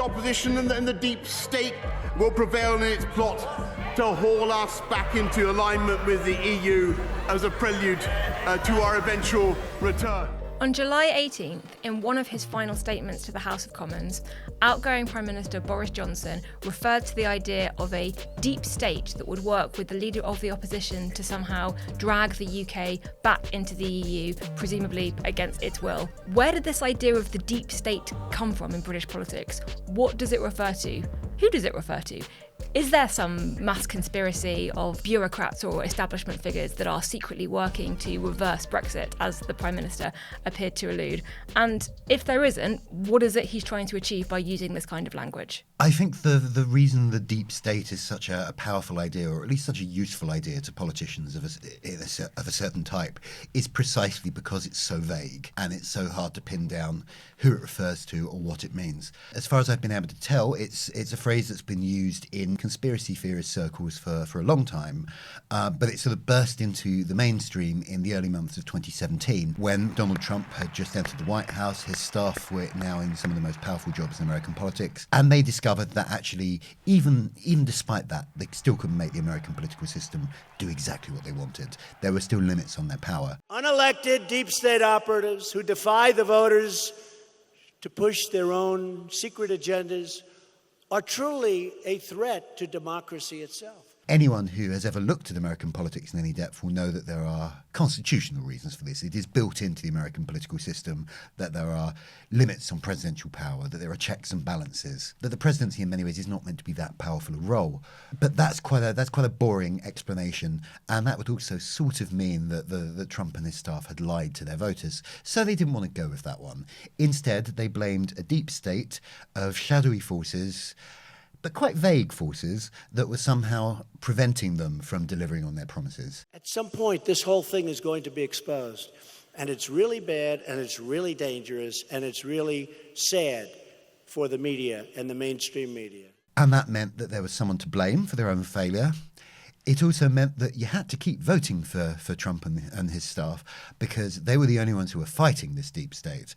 opposition and the deep state will prevail in its plot to haul us back into alignment with the EU as a prelude to our eventual return. On July 18th, in one of his final statements to the House of Commons, outgoing Prime Minister Boris Johnson referred to the idea of a deep state that would work with the leader of the opposition to somehow drag the UK back into the EU, presumably against its will. Where did this idea of the deep state come from in British politics? What does it refer to? Who does it refer to? Is there some mass conspiracy of bureaucrats or establishment figures that are secretly working to reverse Brexit, as the Prime Minister appeared to allude? And if there isn't, what is it he's trying to achieve by using this kind of language? I think the reason the deep state is such a powerful idea, or at least such a useful idea to politicians of a certain type, is precisely because it's so vague and it's so hard to pin down who it refers to or what it means. As far as I've been able to tell, it's a phrase that's been used in conspiracy theorist circles for a long time, but it sort of burst into the mainstream in the early months of 2017 when Donald Trump had just entered the White House. His staff were now in some of the most powerful jobs in American politics, and they discovered that actually, even despite that, they still couldn't make the American political system do exactly what they wanted. There were still limits on their power. Unelected deep state operatives who defy the voters to push their own secret agendas are truly a threat to democracy itself. Anyone who has ever looked at American politics in any depth will know that there are constitutional reasons for this. It is built into the American political system that there are limits on presidential power, that there are checks and balances, that the presidency in many ways is not meant to be that powerful a role. But that's quite a boring explanation, and that would also sort of mean that Trump and his staff had lied to their voters. So they didn't want to go with that one. Instead, they blamed a deep state of shadowy forces, but quite vague forces, that were somehow preventing them from delivering on their promises. At some point, this whole thing is going to be exposed. And it's really bad, and it's really dangerous, and it's really sad for the media and the mainstream media. And that meant that there was someone to blame for their own failure. It also meant that you had to keep voting for Trump and his staff, because they were the only ones who were fighting this deep state.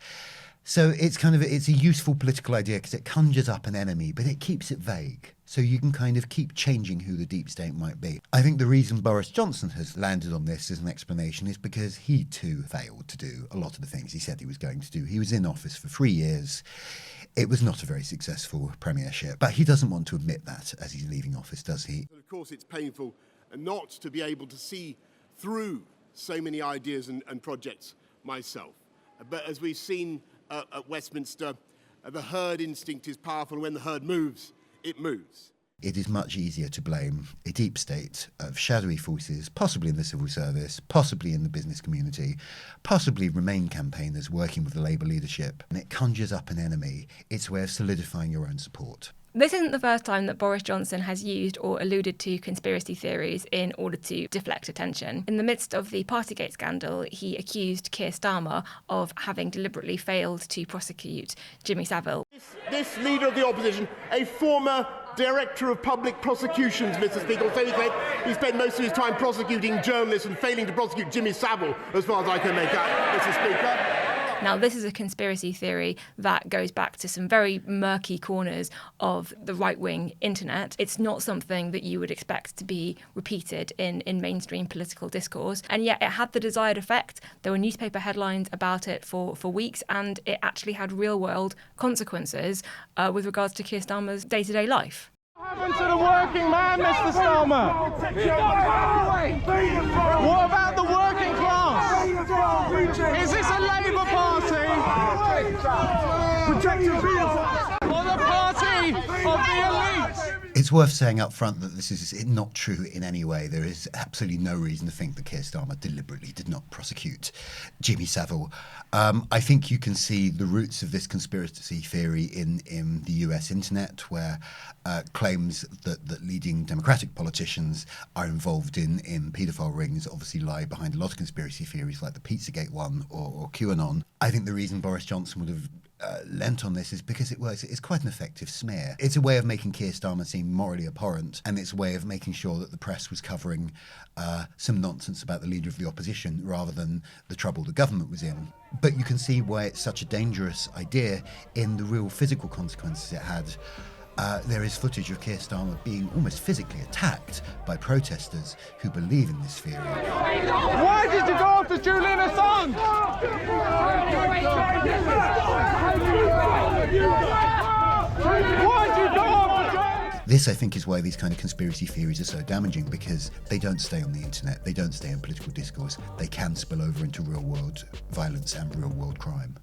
So it's a useful political idea because it conjures up an enemy, but it keeps it vague. So you can kind of keep changing who the deep state might be. I think the reason Boris Johnson has landed on this as an explanation is because he too failed to do a lot of the things he said he was going to do. He was in office for 3 years. It was not a very successful premiership, but he doesn't want to admit that as he's leaving office, does he? Of course, it's painful not to be able to see through so many ideas and projects myself. But as we've seen at Westminster, the herd instinct is powerful. When the herd moves, it moves. It is much easier to blame a deep state of shadowy forces, possibly in the civil service, possibly in the business community, possibly Remain campaigners working with the Labour leadership. And it conjures up an enemy. It's a way of solidifying your own support. This isn't the first time that Boris Johnson has used or alluded to conspiracy theories in order to deflect attention. In the midst of the partygate scandal, he accused Keir Starmer of having deliberately failed to prosecute Jimmy Savile. This leader of the opposition, a former Director of Public Prosecutions, Mr. Speaker, so he spent most of his time prosecuting journalists and failing to prosecute Jimmy Savile, as far as I can make out, Mr. Speaker. Now, this is a conspiracy theory that goes back to some very murky corners of the right-wing internet. It's not something that you would expect to be repeated in mainstream political discourse, and yet it had the desired effect. There were newspaper headlines about it for weeks, and it actually had real-world consequences with regards to Keir Starmer's day-to-day life. What happened to the working man, Mr. Starmer? What about the working class? Is this a Labour Party? Or the party of the elite? It's worth saying up front that this is not true in any way. There is absolutely no reason to think that Keir Starmer deliberately did not prosecute Jimmy Savile. I think you can see the roots of this conspiracy theory in the US internet, where claims that leading Democratic politicians are involved in paedophile rings obviously lie behind a lot of conspiracy theories like the Pizzagate one or QAnon. I think the reason Boris Johnson would have lent on this is because it's quite an effective smear. It's a way of making Keir Starmer seem morally abhorrent, and it's a way of making sure that the press was covering some nonsense about the leader of the opposition rather than the trouble the government was in. But you can see why it's such a dangerous idea in the real physical consequences it had. There is footage of Keir Starmer being almost physically attacked by protesters who believe in this theory. Why did you go after Julian Assange? Why did you go after? This, I think, is why these kind of conspiracy theories are so damaging, because they don't stay on the internet, they don't stay in political discourse, they can spill over into real-world violence and real-world crime.